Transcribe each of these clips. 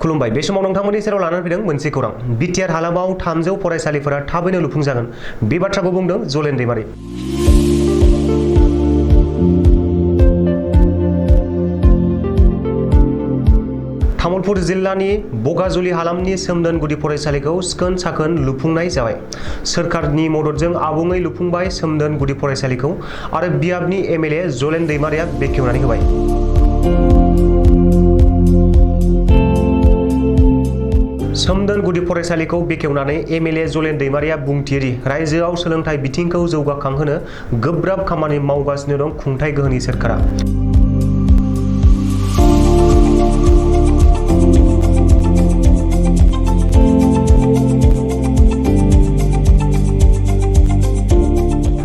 खुलुमबाय बे समाव नोंथांमोननि सेराव लानानै फैदों मोनसे खौरां बिटिआर हालामाव 300 फरायसालिफोरा थाबैनो लुफुंजागोन बे बाथ्राखौ बुंदों जलेन दैमारि। तामुलपुर जिल्लानि बगाजुलि हालामनि सोमदोन गुदि फरायसालिखौ सिखोन साखोन लुफुंनाय जाबाय। सोरखारनि मददजों आबुङै लुफुंबाय सोमदोन गुदि फरायसालिखौ आरो बियाबनि एमएलए जलेन दैमारिया बेखेवनानै होबाय। सोमदोन गुदि फरायसालिखौ बेखेवनानै एमएलए जलेन दैमारिया बुंथियोदि रायजोआव सोलोंथाइ बिथिंखौ जौगाखांहोनो गोब्राब खामानि मावगासिनो दं खुंथाय गोहोनि सोरखारा।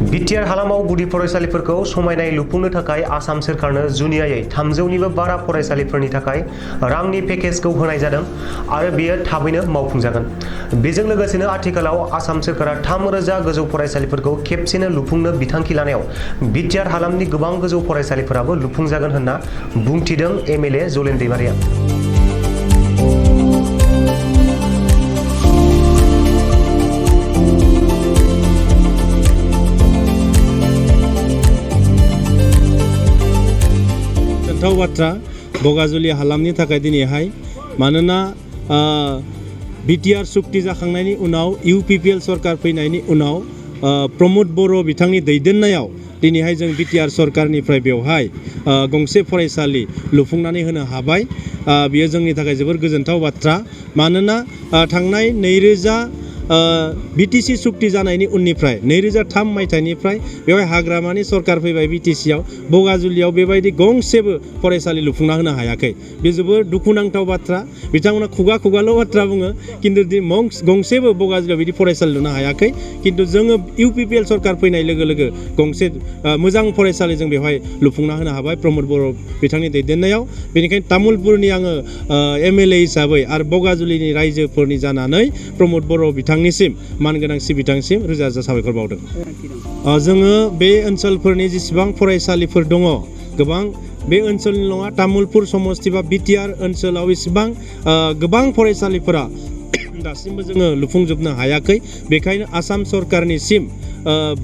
बिटिआर हालामाव गुदि फरायसालिफोरखौ समायनायै लुफुंनो थाखाय आसाम सोरखारनो जुनियायै 300निबो बारा फरायसालिफोरनि थाखाय रांनि पेकेजखौ होनाय जादों आरो बेयो थाबैनो मावफुंजागोन। बेजों लोगोसेनो आथिखालाव आसाम सोरखारा 3000 गोजौ फरायसालिफोरखौ खेबसेनो लुफुंनो बिथांखि लानायाव बिटिआर हालामनि गोबां गोजौ फरायसालिफोराबो लुफुंजागोन होनना बुंथिदों एमएलए जलेन दैमारिया। बाथ्रा बगाजुलि हालामनि थाखाय दिनैहाय मानोना बिटिआर सुक्ति जाखांनायनि उनाव इउपिपिएल सरकार फैनायनि उनाव प्रमोद बर' बिथांनि दैदेननायाव दिनैहाय जों बिटिआर सरकारनिफ्राय बेवहाय गंसे फरायसालि लुफुंनानै होनो हाबाय। बेयो जोंनि थाखाय जोबोर गोजोनथाव बाथ्रा मानोना थांनाय 2000 बिटिसि सुक्ति जानायनि उननिफ्राय 2003 मायथाइनिफ्राय बेवहाय हाग्रामानि सरकार फैबाय बिटिसियाव बगाजुलियाव बेबायदि गंसेबो फरायसालि लुफुंना होनो हायाखै। बे जोबोर दुखुनांथाव बाथ्रा। बिथांमोना खुगाल' बाथ्रा बुङो खिन्थु गंसेबो बगाजुलियाव बिदि फरायसालि लुनो हायाखै। खिन्थु जोङो इउपिपिएल सरकार फैनाय लोगो लोगो गंसे मोजां फरायसालि जों बेवहाय लुफुंना होनो हाबाय प्रमोद बर' बिथांनि दैदेननायाव। बेनिखायनो तामुलपुरनि आङो एमएलए हिसाबै आरो बगाजुलिनि रायजोफोरनि जानानै प्रमोद बर' बिथांनिसिम मानगोनां बिथांसिम रोजा रोजा साबायखर बावदों। जोङो बे ओनसोलफोरनि जेसेबां फरायसालिफोर दङ गोबां बे ओनसोलनि नङा तामुलपुर समस्ति बा बिटिआर ओनसोलाव एसेबां गोबां फरायसालिफोरा दासिमबो जोङो लुफुंजोबनो हायाखै। बेखायनो आसाम सरकारनिसिम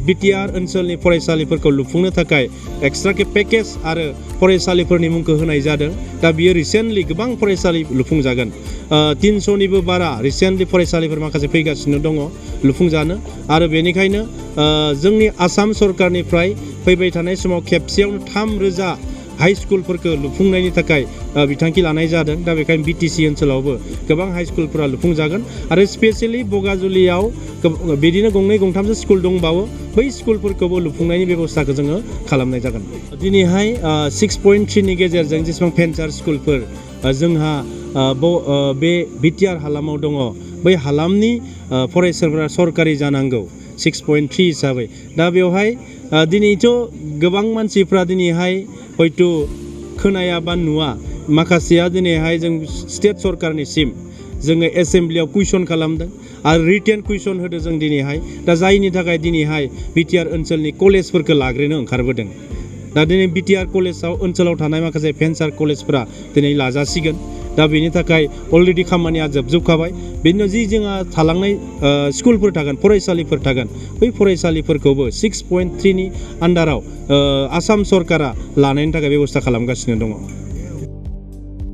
बिटिआर ओनसोलनि फरायसालिफोरखौ लुफुंनो थाखाय एक्सट्राके पेकेज आरो फरायसालिफोरनि मुंखौ होनाय जादों। दा बियो रिसेन्टलि गोबां फरायसालि लुफुंजागोन। 300निबो बारा रिसेन्टलि फरायसालिफोर माखासे फैगासिनो दङ लुफुंजानो आरो बेनिखायनो जोंनि आसाम सरकारनिफ्राय फैबाय थानाय समाव खेबसेयावनो 3000 हाई स्कुलफोरखौ लुफुंनायनि थाखाय बिथांखि लानाय जादों। दा बेखायनो बिटिसि ओनसोलावबो गोबां हाई स्कुलफोरा लुफुंजागोन आरो स्पेसियेलि बगाजुलियाव बिदिनो 2-3 स्कुल दंबावो बै स्कुलफोरखौबो लुफुंनायनि बेबस्थाखौ जोङो खालामनाय जागोन। दिनैहाय 6.3नि गेजेरजों जेसेबां भेन्सार स्कुलफोर जोंहा बे बिटिआर हालामाव दङ बै हालामनि फरायसालिफोरा सरकारि जानांगौ 6.3 हिसाबै। दा बेवहाय दिनैथ' गोबां मानसिफ्रा दिनैहाय हयथ' खोनाया बा नुवा माखासेया दिनैहाय जों स्टेट सरकारनिसिम जोङो एसेम्ब्लियाव कुइसन खालामदों आरो रिटेन कुइसन होदों जों दिनैहाय। दा जायनि थाखाय दिनैहाय बिटिआर ओनसोलनि कलेजफोरखौ लाग्रोनो ओंखारबोदों। दा दिनै बिटिआर कलेजाव ओनसोलाव थानाय माखासे भेन्सार कलेजफोरा दिनै लाजासिगोन। दा बेनि थाखाय अलरेडि खामानिया जोबखाबाय। बेनि उनाव जोंहा थालांनाय स्कुलफोर थागोन फरायसालिफोर थागोन बै फरायसालिफोरखौबो 6.3नि आन्डाराव आसाम सरकारा लानायनि थाखाय बेबस्था खालामगासिनो दङ।